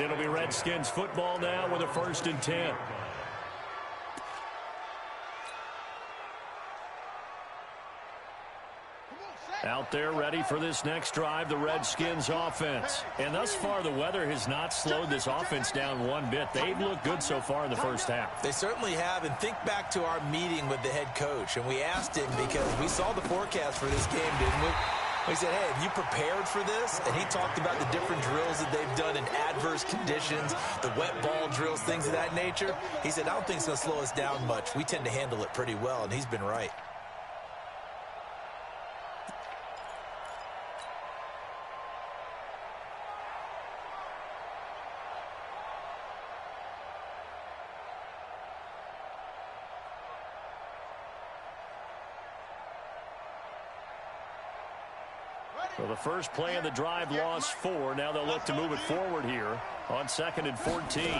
And it'll be Redskins football now with a 1st and 10. Out there ready for this next drive, the Redskins offense. And thus far, the weather has not slowed this offense down one bit. They've looked good so far in the first half. They certainly have. And think back to our meeting with the head coach. And we asked him because we saw the forecast for this game, didn't we? We said, hey, have you prepared for this? And he talked about the different drills that they've done in adverse conditions, the wet ball drills, things of that nature. He said, I don't think it's going to slow us down much. We tend to handle it pretty well, and he's been right. So the first play of the drive lost 4. Now they'll look to move it forward here on 2nd and 14.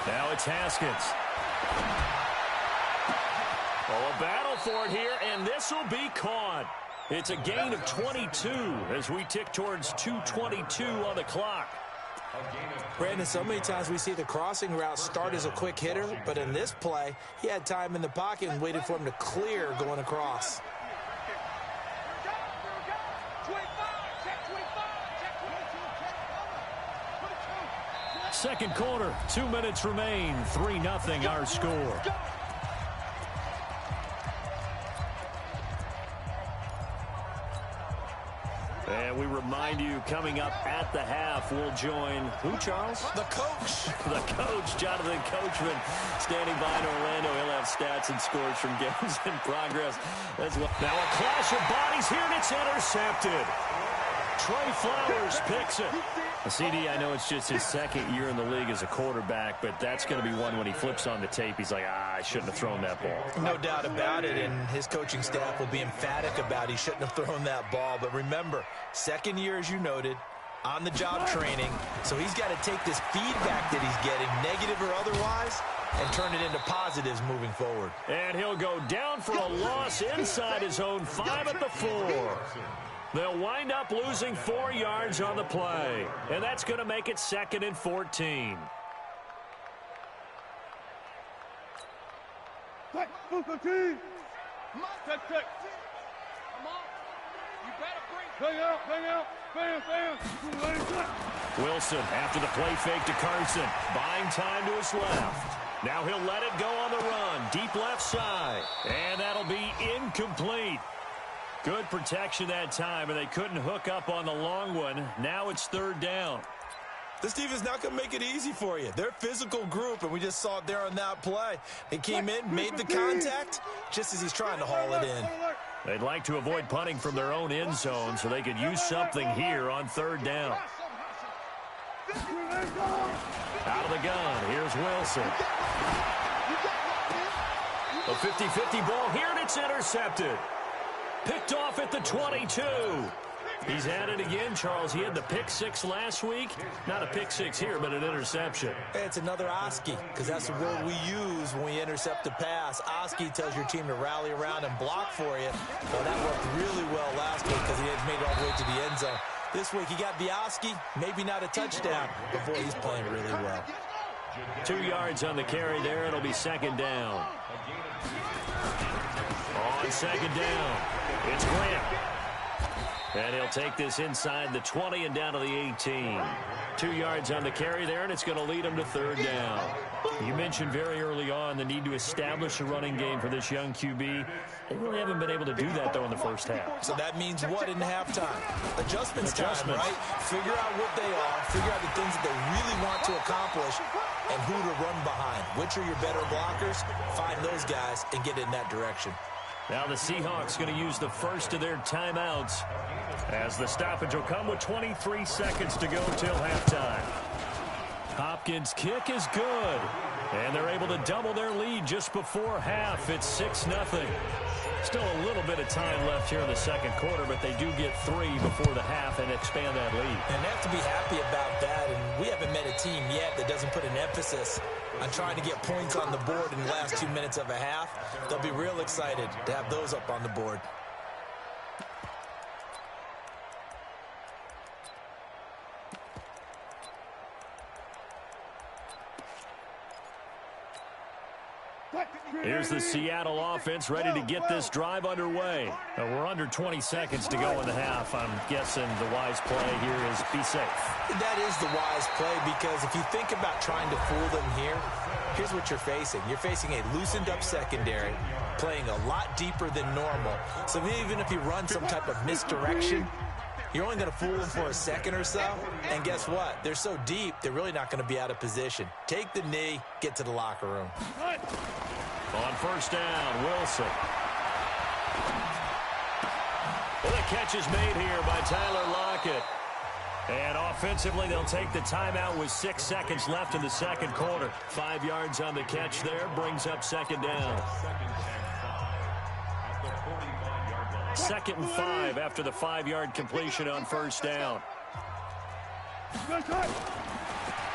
Now it's Haskins. Oh, a battle for it here, and this will be caught. It's a gain of 22 as we tick towards 2:22 on the clock. Brandon, so many times we see the crossing route start as a quick hitter, but in this play, he had time in the pocket and waited for him to clear going across. Second quarter, 2 minutes remain, 3-0 our score. And we remind you, coming up at the half, we'll join who, Charles? The coach. The coach, Jonathan Coachman, standing by in Orlando. He'll have stats and scores from games in progress as well. Now a clash of bodies here, and it's intercepted. Trey Flowers picks it. CD, I know it's just his 2nd year in the league as a quarterback, but that's going to be one when he flips on the tape, he's like, I shouldn't have thrown that ball. No doubt about it, and his coaching staff will be emphatic about he shouldn't have thrown that ball. But remember, 2nd year, as you noted, on-the-job training, so he's got to take this feedback that he's getting, negative or otherwise, and turn it into positives moving forward. And he'll go down for a loss inside his own 5 at the 4. They'll wind up losing 4 yards on the play, and that's going to make it 2nd and 14. Wilson after the play fake to Carson, buying time to his left. Now he'll let it go on the run, deep left side, and that'll be incomplete. Good protection that time, and they couldn't hook up on the long one. Now it's 3rd down. This defense not going to make it easy for you. They're a physical group, and we just saw it there on that play. They came in, made the contact, just as he's trying to haul it in. They'd like to avoid punting from their own end zone so they could use something here on 3rd down. Out of the gun, here's Wilson. A 50-50 ball here, and it's intercepted. Picked off at the 22. He's at it again, Charles. He had the pick 6 last week. Not a pick 6 here, but an interception. It's another Oski, because that's the word we use when we intercept a pass. Oski tells your team to rally around and block for you. Well, that worked really well last week because he had made it all the way to the end zone. This week he got the Oski, maybe not a touchdown, but boy, he's playing really well. 2 yards on the carry there. It'll be 2nd down. On 2nd down, it's Grant. And he'll take this inside the 20 and down to the 18. 2 yards on the carry there, and it's going to lead him to 3rd down. You mentioned very early on the need to establish a running game for this young QB. They really haven't been able to do that, though, in the first half. So that means what in halftime? Adjustments time, right? Figure out what they are, figure out the things that they really want to accomplish, and who to run behind. Which are your better blockers? Find those guys and get in that direction. Now the Seahawks going to use the first of their timeouts as the stoppage will come with 23 seconds to go till halftime. Hopkins' kick is good, and they're able to double their lead just before half. It's 6-0. Still a little bit of time left here in the second quarter, but they do get 3 before the half and expand that lead. And they have to be happy about that, and we haven't met a team yet that doesn't put an emphasis on trying to get points on the board in the last 2 minutes of a half. They'll be real excited to have those up on the board. Here's the Seattle offense ready to get this drive underway. We're under 20 seconds to go in the half. I'm guessing the wise play here is be safe. That is the wise play, because if you think about trying to fool them here, here's what you're facing. You're facing a loosened up secondary, playing a lot deeper than normal. So even if you run some type of misdirection, you're only going to fool them for a second or so. And guess what? They're so deep, they're really not going to be out of position. Take the knee, get to the locker room. On first down, Wilson. Well, the catch is made here by Tyler Lockett. And offensively, they'll take the timeout with 6 seconds left in the second quarter. 5 yards on the catch there, brings up second down. 2nd and 5 after the 5-yard completion on first down.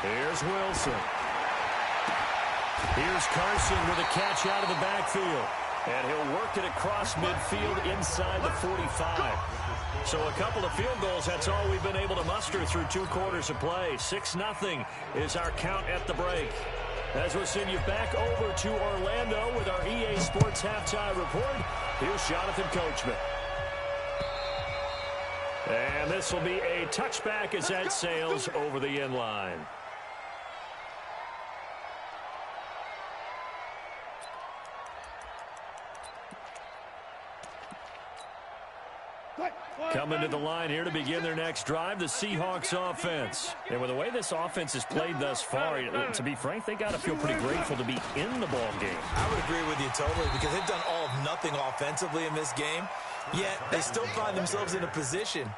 Here's Wilson. Here's Carson with a catch out of the backfield. And he'll work it across midfield inside the 45. So a couple of field goals, that's all we've been able to muster through 2 quarters of play. 6-0 is our count at the break. As we'll send you back over to Orlando with our EA Sports Halftime Report, here's Jonathan Coachman. And this will be a touchback as that sails over the end line. Coming to the line here to begin their next drive, the Seahawks offense. And with the way this offense has played thus far, to be frank, they got to feel pretty grateful to be in the ball game. I would agree with you totally, because they've done all of nothing offensively in this game, yet they still find themselves in a position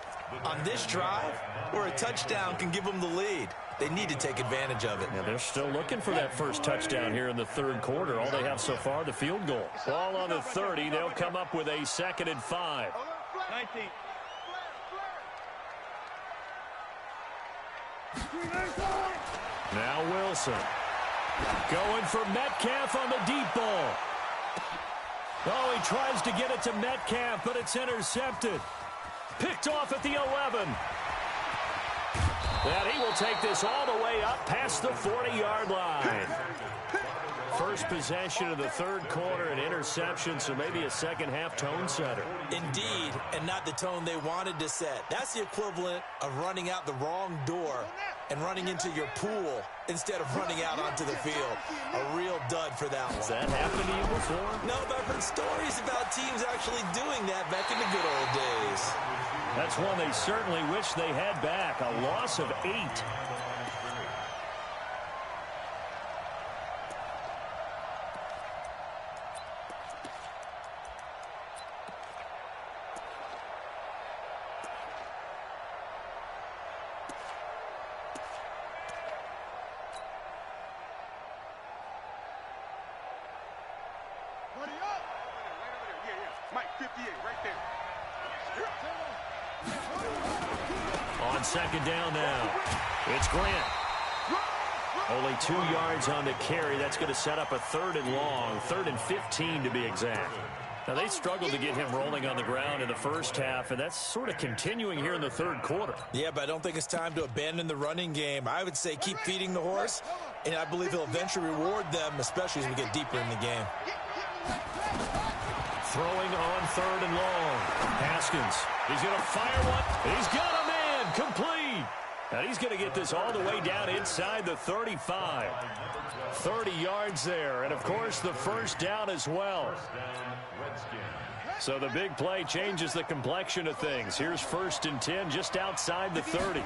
on this drive where a touchdown can give them the lead. They need to take advantage of it. Yeah, they're still looking for that first touchdown here in the third quarter. All they have so far, the field goal. Ball on the 30. They'll come up with a 2nd and 5. 19. Now Wilson. Going for Metcalf on the deep ball. Oh, he tries to get it to Metcalf, but it's intercepted. Picked off at the 11. And he will take this all the way up past the 40-yard line. First possession of the third quarter, an interception, so maybe a second-half tone setter. Indeed, and not the tone they wanted to set. That's the equivalent of running out the wrong door and running into your pool instead of running out onto the field. A real dud for that one. Has that happened to you before? No, but I've heard stories about teams actually doing that back in the good old days. That's one they certainly wish they had back. A loss of 8. On second down now, it's Grant. Only 2 yards on the carry. That's going to set up a 3rd and long, 3rd and 15 to be exact. Now, they struggled to get him rolling on the ground in the first half, and that's sort of continuing here in the third quarter. Yeah, but I don't think it's time to abandon the running game. I would say keep feeding the horse, and I believe he'll eventually reward them, especially as we get deeper in the game. Throwing on 3rd and long. Haskins, he's going to fire one. He's got a man, complete. And he's going to get this all the way down inside the 35. 30 yards there, and of course the first down as well. So the big play changes the complexion of things. Here's 1st and 10 just outside the 30.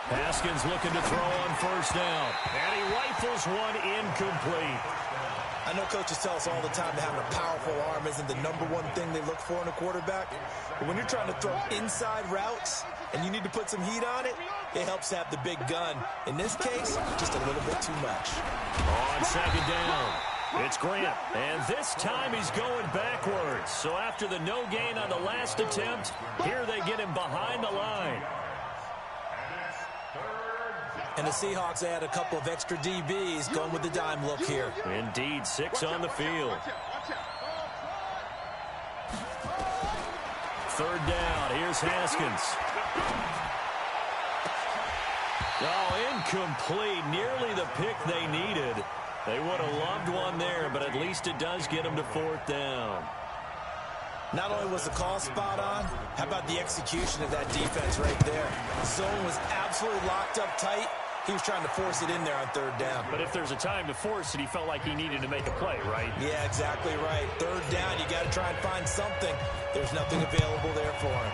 Haskins looking to throw on first down. And he rifles one incomplete. I know coaches tell us all the time that having a powerful arm isn't the #1 thing they look for in a quarterback. But when you're trying to throw inside routes and you need to put some heat on it, it helps to have the big gun. In this case, just a little bit too much. On second down, it's Grant. And this time he's going backwards. So after the no gain on the last attempt, here they get him behind the line. And the Seahawks add a couple of extra DBs going with the dime look here. Indeed, 6 on the field. 3rd down, here's Haskins. Oh, incomplete, nearly the pick they needed. They would have loved one there, but at least it does get them to 4th down. Not only was the call spot on, how about the execution of that defense right there? Zone was absolutely locked up tight. He was trying to force it in there on 3rd down. But if there's a time to force it, he felt like he needed to make a play, right? Yeah, exactly right. 3rd down, you got to try and find something. There's nothing available there for him.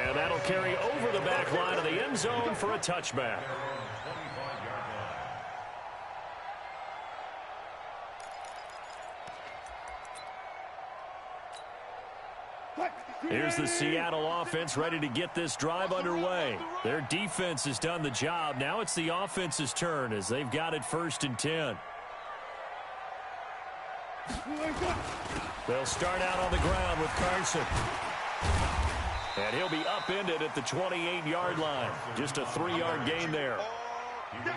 And that'll carry over the back line of the end zone for a touchback. Here's the Seattle offense ready to get this drive underway. Their defense has done the job. Now it's the offense's turn as they've got it 1st and 10. They'll start out on the ground with Carson. And he'll be upended at the 28-yard line. Just a 3-yard gain there.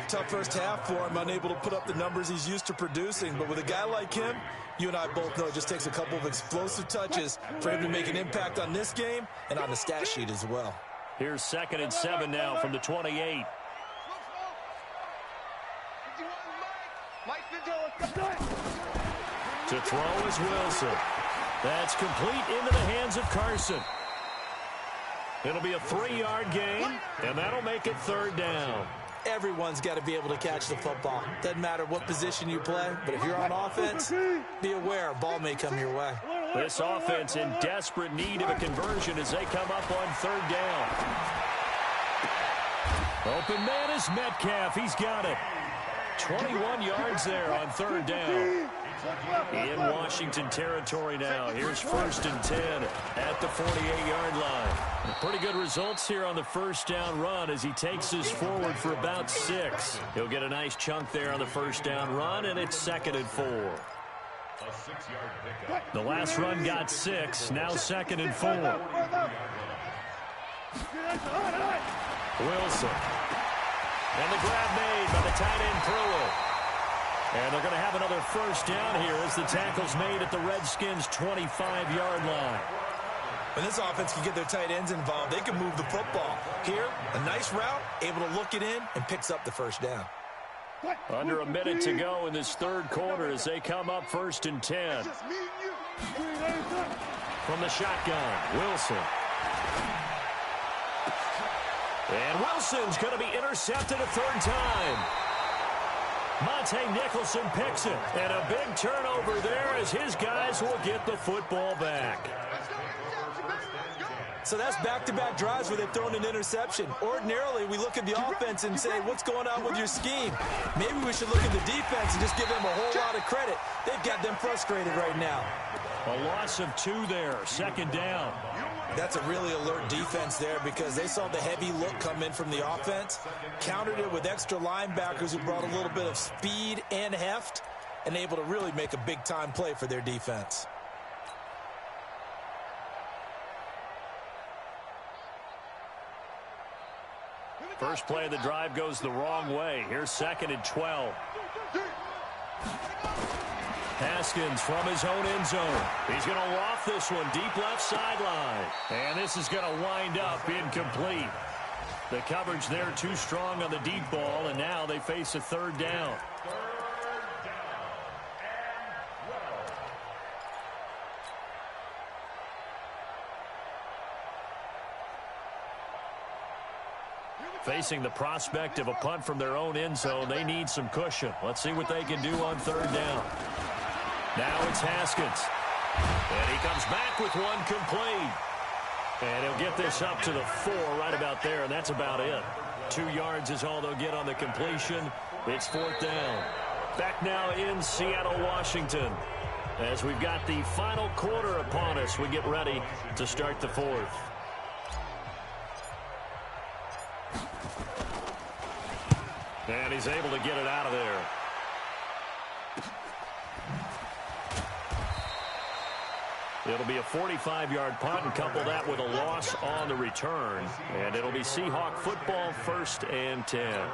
Tough first half for him, unable to put up the numbers he's used to producing. But with a guy like him, you and I both know it just takes a couple of explosive touches for him to make an impact on this game and on the stat sheet as well. Here's 2nd and 7 now from the 28. To throw is Wilson. That's complete into the hands of Carson. It'll be a 3-yard gain, and that'll make it 3rd down. Everyone's got to be able to catch the football. Doesn't matter what position you play, but if you're on offense, be aware a ball may come your way. This offense in desperate need of a conversion as they come up on 3rd down. Open man is Metcalf. He's got it. 21 yards there on 3rd down. In Washington territory now. Here's 1st and 10 at the 48-yard line. Pretty good results here on the 1st down run as he takes us forward for about 6. He'll get a nice chunk there on the 1st down run, and it's 2nd and 4. The last run got 6. Now 2nd and 4. Wilson. And the grab made by the tight end Pruitt. And they're going to have another 1st down here as the tackle's made at the Redskins' 25-yard line. When this offense can get their tight ends involved, they can move the football. Here, a nice route, able to look it in, and picks up the 1st down. Under a minute to go in this 3rd quarter as they come up 1st and 10. From the shotgun, Wilson. And Wilson's going to be intercepted a 3rd time. Monte Nicholson picks it. And a big turnover there as his guys will get the football back. So that's back-to-back drives where they've thrown an interception. Ordinarily, we look at the offense and say, what's going on with your scheme? Maybe we should look at the defense and just give them a whole lot of credit. They've got them frustrated right now. A loss of 2 there, 2nd down. That's a really alert defense there because they saw the heavy look come in from the offense, countered it with extra linebackers who brought a little bit of speed and heft, and able to really make a big-time play for their defense. First play of the drive goes the wrong way. Here's 2nd and 12. Haskins from his own end zone. He's going to loft this one deep left sideline. And this is going to wind up incomplete. The coverage there too strong on the deep ball, and now they face a 3rd down. Facing the prospect of a punt from their own end zone, they need some cushion. Let's see what they can do on 3rd down. Now it's Haskins. And he comes back with one complete. And he'll get this up to the 4 right about there, and that's about it. 2 yards is all they'll get on the completion. It's 4th down. Back now in Seattle, Washington. As we've got the final quarter upon us, we get ready to start the 4th. And he's able to get it out of there. It'll be a 45-yard punt and couple that with a loss on the return. And it'll be Seahawk football 1st and 10.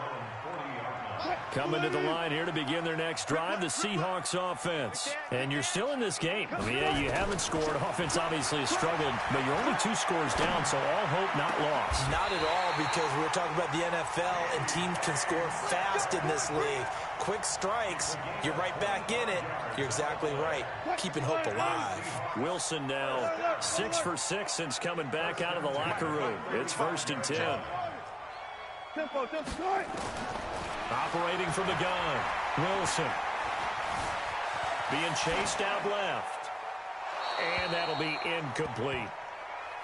Coming to the line here to begin their next drive, the Seahawks offense. And you're still in this game. I mean, yeah, you haven't scored. Offense obviously has struggled, but you're only 2 scores down, so all hope not lost. Not at all, because we're talking about the NFL, and teams can score fast in this league. Quick strikes, you're right back in it. You're exactly right. Keeping hope alive. Wilson now 6 for 6 since coming back out of the locker room. It's 1st and 10. Operating from the gun, Wilson. Being chased out left. And that'll be incomplete.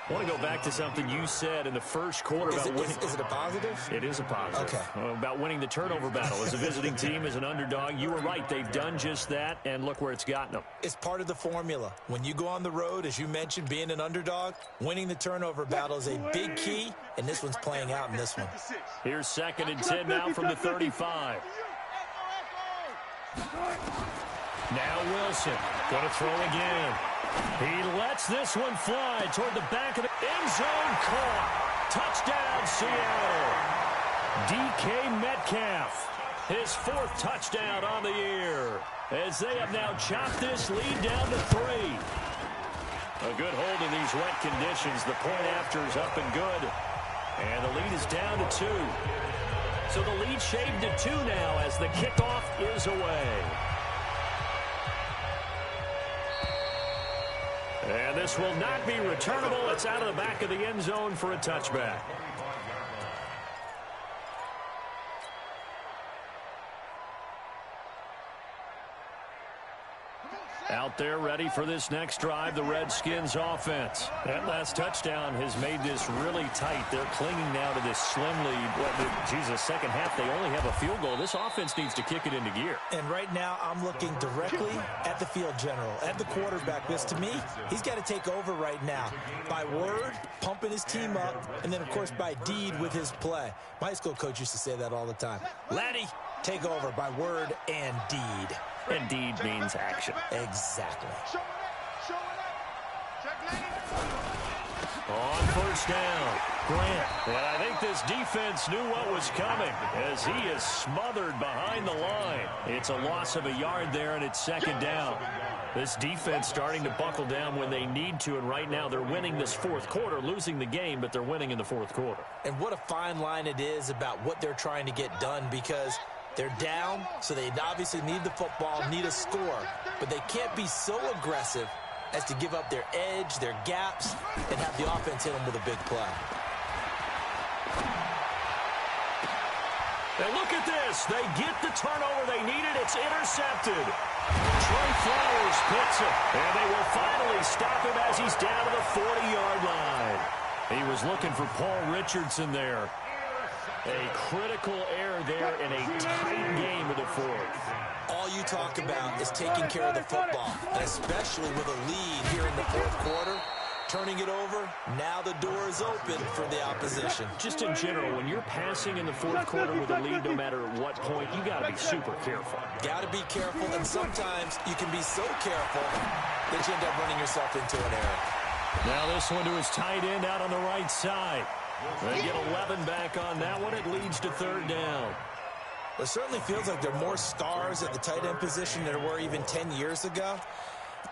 I want to go back to something you said in the first quarter about winning. Is it a positive? It is a positive. Okay. About winning the turnover battle as a visiting team, as an underdog. You were right. They've done just that, and look where it's gotten them. It's part of the formula. When you go on the road, as you mentioned, being an underdog, winning the turnover battle is a big key, and this one's playing out in this one. Here's 2nd and 10 now from the 35. Now Wilson going to throw again. He lets this one fly toward the back of the end zone. Caught. Touchdown, Seattle. DK Metcalf, his 4th touchdown on the year, as they have now chopped this lead down to 3. A good hold in these wet conditions. The point after is up and good. And the lead is down to 2. So the lead shaved to 2 now as the kickoff is away. And this will not be returnable. It's out of the back of the end zone for a touchback. Out there ready for this next drive, the Redskins offense. That last touchdown has made this really tight. They're clinging now to this slim lead. Jesus, second half, they only have a field goal. This offense needs to kick it into gear. And right now, I'm looking directly at the field general, at the quarterback. Because to me, he's got to take over right now. By word, pumping his team up, and then, of course, by deed with his play. My high school coach used to say that all the time. Laddie, take over by word and deed. And deed means action. Exactly. On 1st down, Grant. And I think this defense knew what was coming as he is smothered behind the line. It's a loss of a yard there, and it's 2nd down. This defense starting to buckle down when they need to, and right now they're winning this 4th quarter, losing the game, but they're winning in the 4th quarter. And what a fine line it is about what they're trying to get done, because they're down, so they obviously need the football, need a score. But they can't be so aggressive as to give up their edge, their gaps, and have the offense hit them with a big play. And look at this. They get the turnover they needed. It's intercepted. Trey Flowers picks it. And they will finally stop him as he's down to the 40-yard line. He was looking for Paul Richardson there. A critical error there in a tight game of the 4th. All you talk about is taking care of the football, and especially with a lead here in the 4th quarter. Turning it over, now the door is open for the opposition. Just in general, when you're passing in the 4th quarter with a lead, no matter at what point, you got to be super careful. Got to be careful, and sometimes you can be so careful that you end up running yourself into an error. Now this one to his tight end out on the right side. They get 11 back on that one. It leads to 3rd down. It certainly feels like there are more stars at the tight end position than there were even 10 years ago.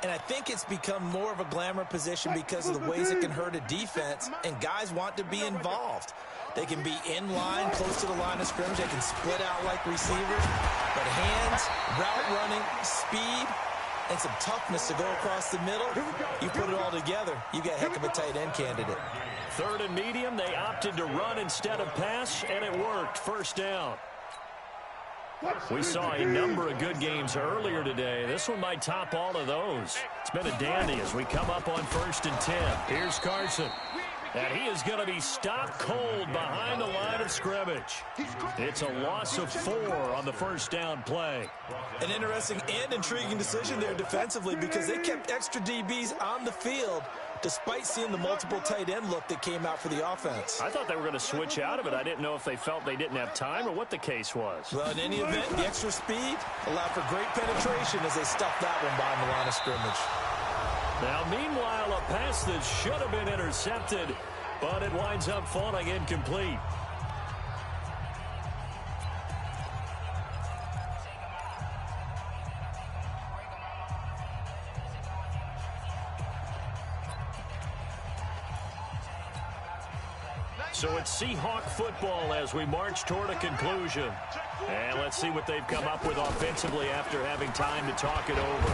And I think it's become more of a glamour position because of the ways it can hurt a defense, and guys want to be involved. They can be in line, close to the line of scrimmage. They can split out like receivers. But hands, route running, speed, and some toughness to go across the middle, you put it all together, you got a heck of a tight end candidate. 3rd and medium, they opted to run instead of pass, and it worked. 1st down. We saw a number of good games earlier today. This one might top all of those. It's been a dandy as we come up on 1st and 10. Here's Carson. And he is going to be stopped cold behind the line of scrimmage. It's a loss of 4 on the 1st down play. An interesting and intriguing decision there defensively, because they kept extra DBs on the field despite seeing the multiple tight end look that came out for the offense. I thought they were going to switch out of it. I didn't know if they felt they didn't have time or what the case was. Well, in any event, the extra speed allowed for great penetration as they stuffed that one behind the line of scrimmage. Now, meanwhile, a pass that should have been intercepted, but it winds up falling incomplete. So it's Seahawk football as we march toward a conclusion. And let's see what they've come up with offensively after having time to talk it over.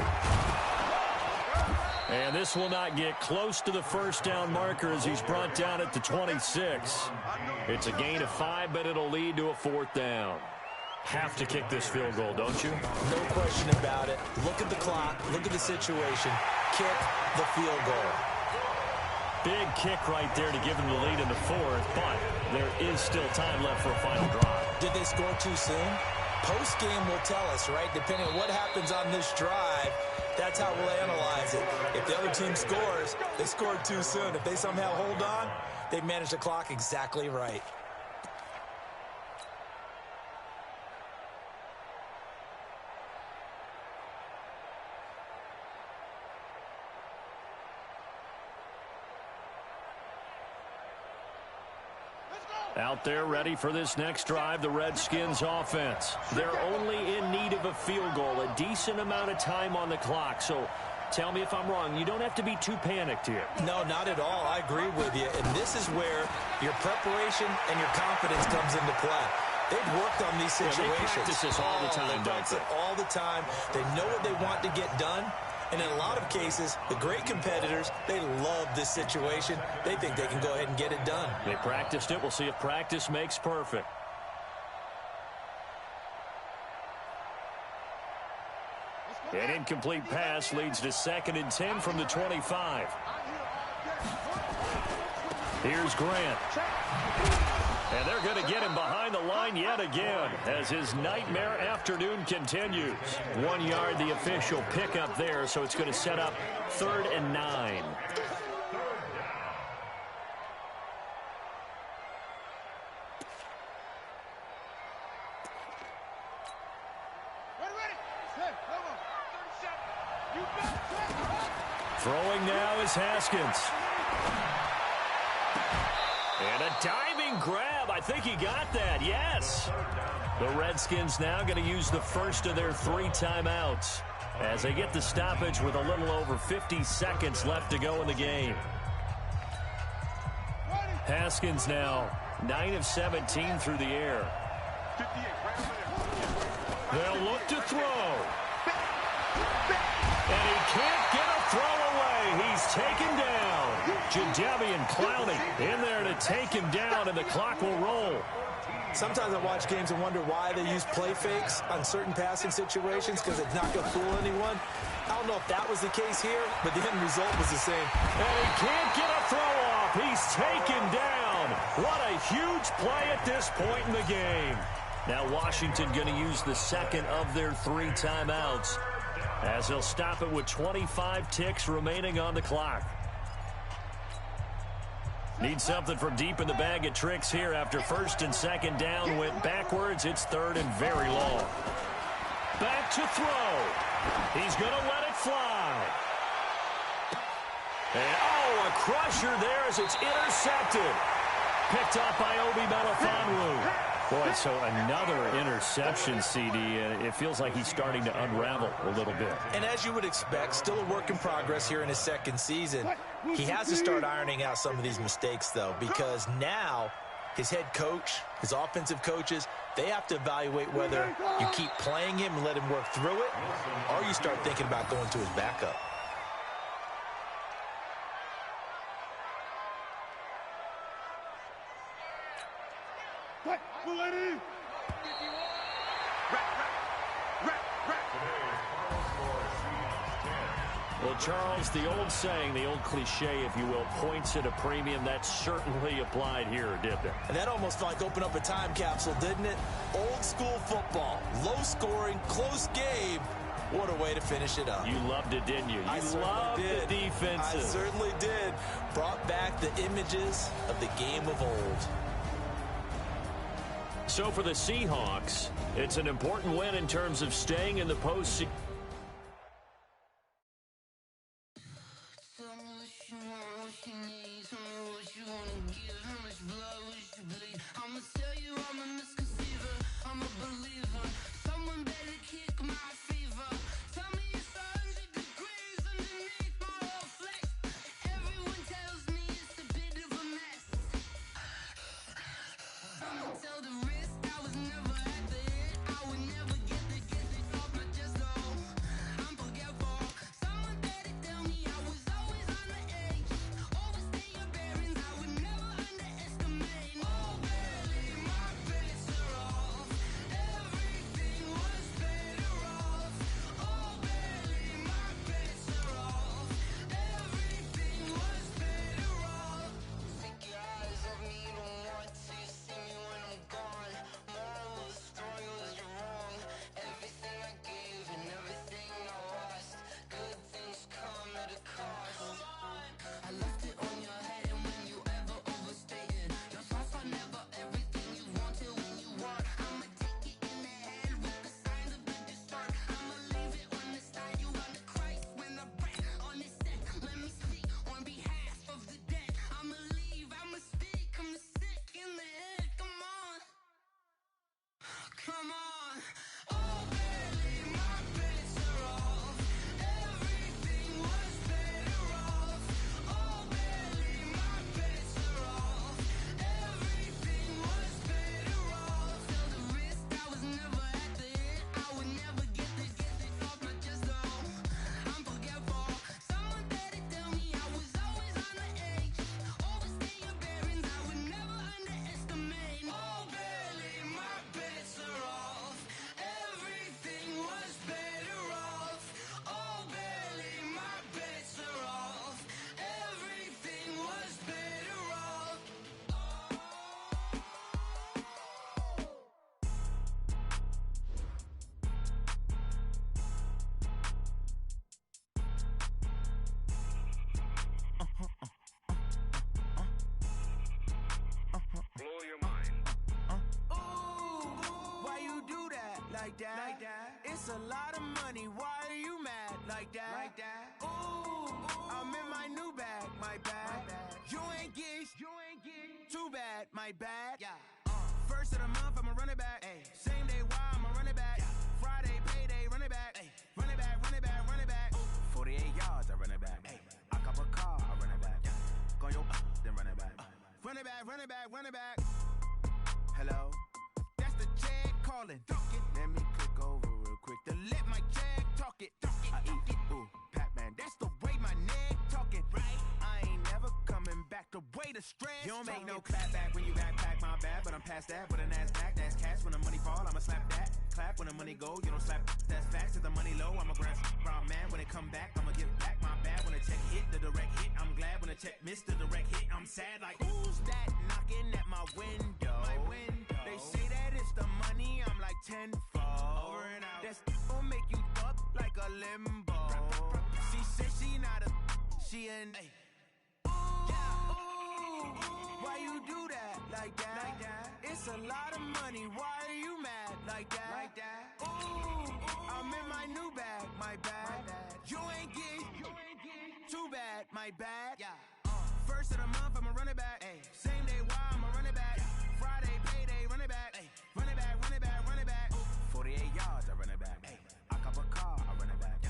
And this will not get close to the first down marker as he's brought down at the 26. It's a gain of 5, but it'll lead to a 4th down. Have to kick this field goal, don't you? No question about it. Look at the clock. Look at the situation. Kick the field goal. Big kick right there to give them the lead in the 4th, but there is still time left for a final drive. Did they score too soon? Post-game will tell us, right? Depending on what happens on this drive, that's how we'll analyze it. If the other team scores, they scored too soon. If they somehow hold on, they managed the clock exactly right. Out there ready for this next drive, the Redskins offense. They're only in need of a field goal, a decent amount of time on the clock. So tell me if I'm wrong. You don't have to be too panicked here. No, not at all. I agree with you. And this is where your preparation and your confidence comes into play. They've worked on these situations. Yeah, they practice this all the time, they practice it all the time. They know what they want to get done. And in a lot of cases, the great competitors, they love this situation. They think they can go ahead and get it done. They practiced it. We'll see if practice makes perfect. An incomplete pass leads to 2nd and 10 from the 25. Here's Grant. And they're going to get him behind the line yet again as his nightmare afternoon continues. 1 yard, the official pickup there, so it's going to set up 3rd and 9. Throwing now is Haskins. And a diving grab. I think he got that. Yes. The Redskins now going to use the first of their 3 timeouts as they get the stoppage with a little over 50 seconds left to go in the game. Haskins now 9 of 17 through the air. They'll look to throw. And he can't get a throw away. He's taken down. Jadeveon Clowney in there to take him down, and the clock will roll. Sometimes I watch games and wonder why they use play fakes on certain passing situations because it's not going to fool anyone. I don't know if that was the case here, but the end result was the same. And he can't get a throw off. He's taken down. What a huge play at this point in the game. Now Washington going to use the second of their 3 timeouts as they'll stop it with 25 ticks remaining on the clock. Need something from deep in the bag of tricks here after 1st and 2nd down. Went backwards. It's 3rd and very long. Back to throw. He's going to let it fly. And, oh, a crusher there as it's intercepted. Picked up by Obi Melifonwu. Boy, so another interception, CD. It feels like he's starting to unravel a little bit. And as you would expect, still a work in progress here in his 2nd season. He has to start ironing out some of these mistakes, though, because now his head coach, his offensive coaches, they have to evaluate whether you keep playing him and let him work through it, or you start thinking about going to his backup. Well, Charles, the old saying, the old cliche, if you will, points at a premium. That certainly applied here, didn't it? And that almost like opened up a time capsule, didn't it? Old school football, low scoring, close game. What a way to finish it up. You loved it, didn't you? You loved the defenses. I certainly did. Brought back the images of the game of old. So for the Seahawks, it's an important win in terms of staying in the postseason. like that. It's a lot of money, why are you mad like that? Ooh, I'm in my new bag, my bad. You ain't get too bad, my bad. First of the month, I'ma run it back. Same day, why I'ma run it back. Friday, payday, run it back. Run it back, run it back, run it back. 48 yards, I run it back. I cop a car, I run it back. Go your then run it back. Run it back, run it back, run it back. Hello, that's the check calling. Let me click over real quick to let my check talk it. I eat it, ooh, Pac-Man, that's the way my neck talking. Right, I ain't never coming back the way the stress. You don't make no clap back when you backpack, my bad, but I'm past that. With a NASDAQ, that's cash. When the money fall, I'ma slap that. Clap when the money go, you don't slap. That's facts. If the money low, I'ma grab brown man. When it come back, I'ma give back my bad. When the check hit, the direct hit, I'm glad. When the check missed the direct hit, I'm sad. Like, who's that knocking at my window? They say that it's the money, I'm like tenfold. Over and out. That's gon' make you up like a limbo. She said she not a, she an. Why you do that like that? It's a lot of money, why are you mad like that? Ooh, I'm in my new bag, my bad. You ain't get too bad, my bad. First of the month, I'ma run it back. Same day, why I'ma run it back. Friday, payday, run it back. Run it back, run it back, run it back. 48 yards, I run it back. I cop a car, I run it back.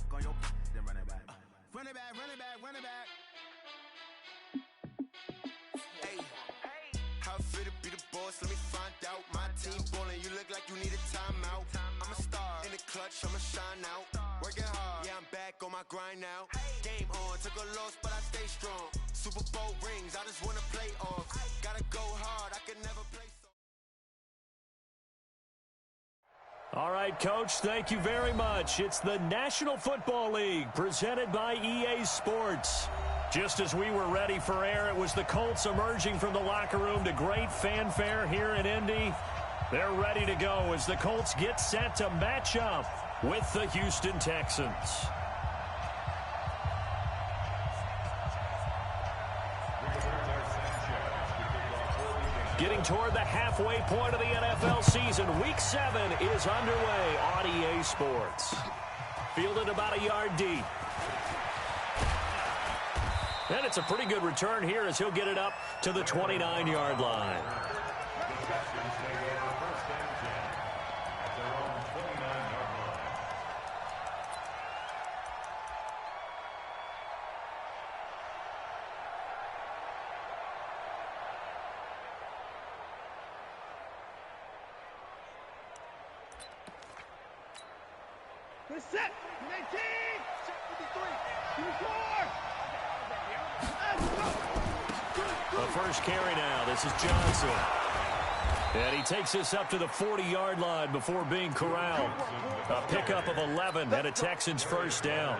Go your then run it back. Run it back, run it back, run it back. How fit to be the boss? Let me find out. My team ballin', you look like you need a timeout. I'm a star in the clutch, I'ma shine out. Working hard, yeah, I'm back on my grind now. Game on, took a loss, but I stay strong. Super Bowl rings, I just wanna play off. Gotta go hard, I can never play so. All right, Coach, thank you very much. It's the National Football League presented by EA Sports. Just as we were ready for air, it was the Colts emerging from the locker room to great fanfare here in Indy. They're ready to go as the Colts get set to match up with the Houston Texans. Getting toward the halfway point of the NFL season, Week 7 is underway on EA Sports. Fielded about a yard deep. And it's a pretty good return here as he'll get it up to the 29-yard line. Set, 19, set 53, 24. The first carry now. This is Johnson. And he takes this up to the 40-yard line before being corralled. A pickup of 11 and a Texans first down.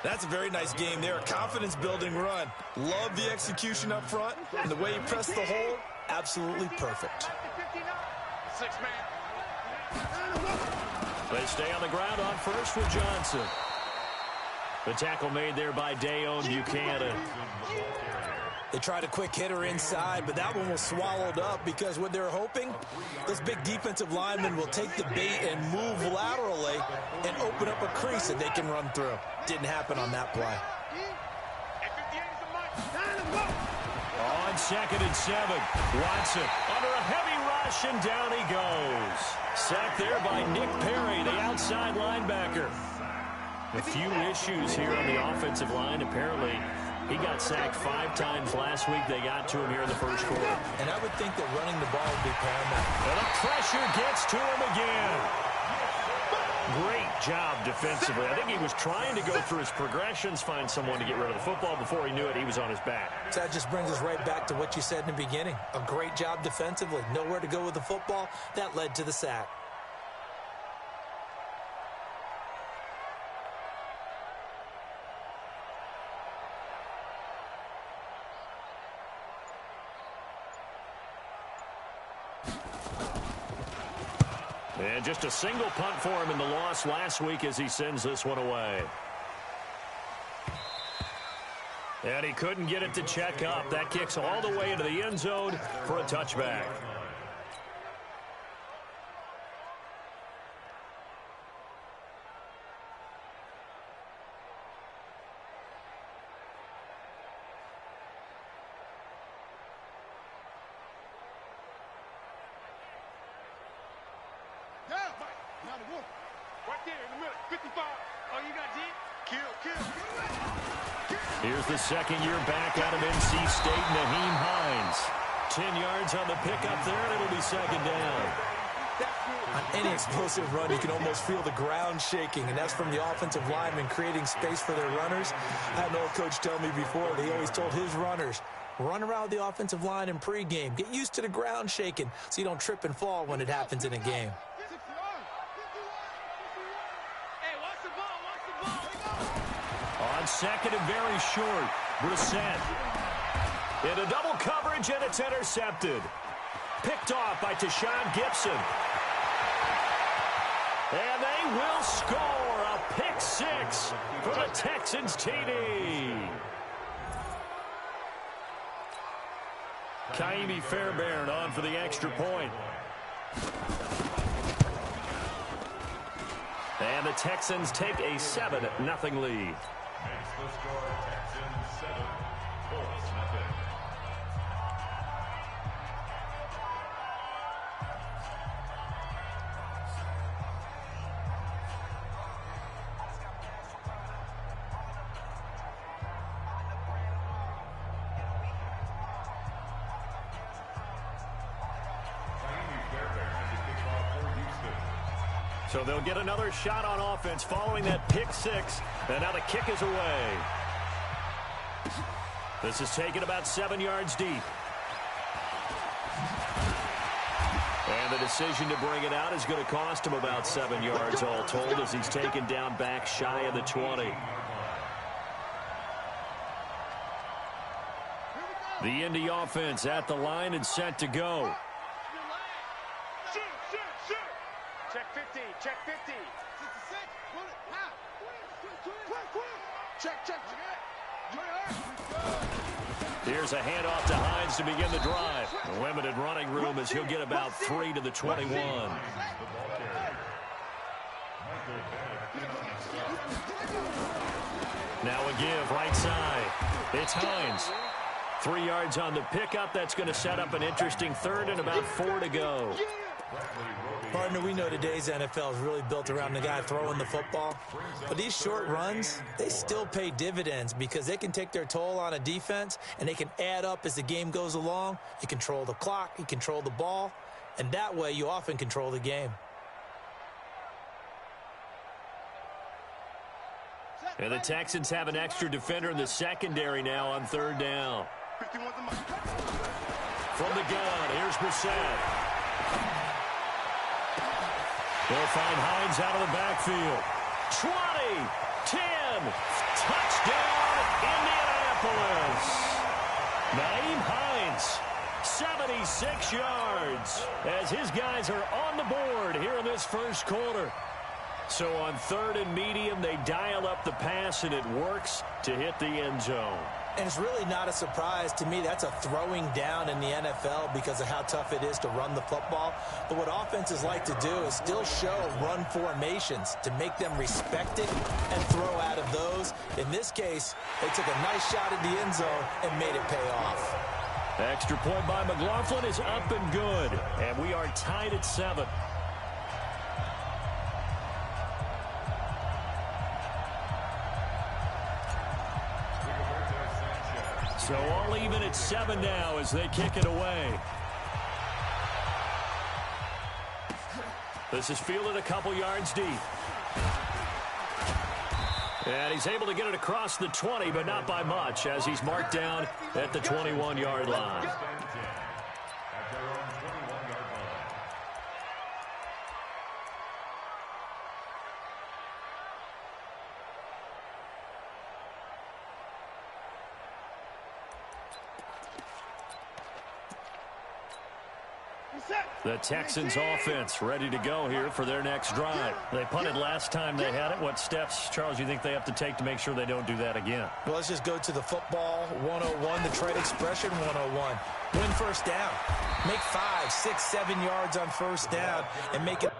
That's a very nice game there. A confidence-building run. Love the execution up front. And the way he pressed the hole, absolutely perfect. 6-man. They stay on the ground on first with Johnson. The tackle made there by Dayon Buchanan. They tried a quick hitter inside, but that one was swallowed up because what they're hoping, this big defensive lineman will take the bait and move laterally and open up a crease that they can run through. Didn't happen on that play. On 2nd and 7, Watson under a heavy rush, and down he goes. Sacked there by Nick Perry, the outside linebacker. A few issues here on the offensive line. Apparently, he got sacked 5 times last week. They got to him here in the first quarter. And I would think that running the ball would be paramount. And the pressure gets to him again. Great job defensively. I think he was trying to go through his progressions, find someone to get rid of the football. Before he knew it, he was on his back. So that just brings us right back to what you said in the beginning. A great job defensively. Nowhere to go with the football. That led to the sack. And just a single punt for him in the loss last week as he sends this one away. And he couldn't get it to check up. That kicks all the way into the end zone for a touchback. Right there in the middle. 55. Oh, you got 10? Kill. Here's the second-year back out of NC State, Nyheim Hines. 10 yards on the pickup there, and it'll be second down. On any explosive run, you can almost feel the ground shaking, and that's from the offensive linemen creating space for their runners. I had an old coach tell me before, he always told his runners, run around the offensive line in pregame. Get used to the ground shaking so you don't trip and fall when it happens in a game. Hey, watch the ball. On second and very short, Brissett. Into double coverage, and it's intercepted. Picked off by Tashawn Gibson. And they will score a pick six for the Texans TD. Kaimi Fairbairn on for the extra point. And the Texans take a 7-0 lead. So they'll get another shot on offense following that pick six. And now the kick is away. This is taken about 7 yards deep. And the decision to bring it out is going to cost him about 7 yards all told as he's taken down back shy of the 20. The Indy offense at the line and set to go. Check 50. Check 50. 66. Check. Here's a handoff to Hines to begin the drive. Limited running room as he'll get about 3 to the 21. Now a give right side. It's Hines. 3 yards on the pickup. That's going to set up an interesting third and about 4 to go. Partner, we know today's NFL is really built around the guy throwing the football. But these short runs, they still pay dividends because they can take their toll on a defense and they can add up as the game goes along. You control the clock, you control the ball, and that way you often control the game. And the Texans have an extra defender in the secondary now on third down. From the gun, here's Brissett. They'll find Hines out of the backfield. 20, 10, touchdown, Indianapolis. Nyheim Hines, 76 yards, as his guys are on the board here in this first quarter. So on third and medium, they dial up the pass, and it works to hit the end zone. And it's really not a surprise to me. That's a throwing down in the NFL because of how tough it is to run the football. But what offenses like to do is still show run formations to make them respect it and throw out of those. In this case, they took a nice shot at the end zone and made it pay off. Extra point by McLaughlin is up and good. And we are tied at 7. So all even at 7 now as they kick it away. This is fielded a couple yards deep. And he's able to get it across the 20, but not by much, as he's marked down at the 21-yard line. The Texans offense ready to go here for their next drive. They punted last time they had it. What steps, Charles, you think they have to take to make sure they don't do that again? Well, let's just go to the football 101, the trade expression 101. Win first down. Make 5, 6, 7 yards on first down and make it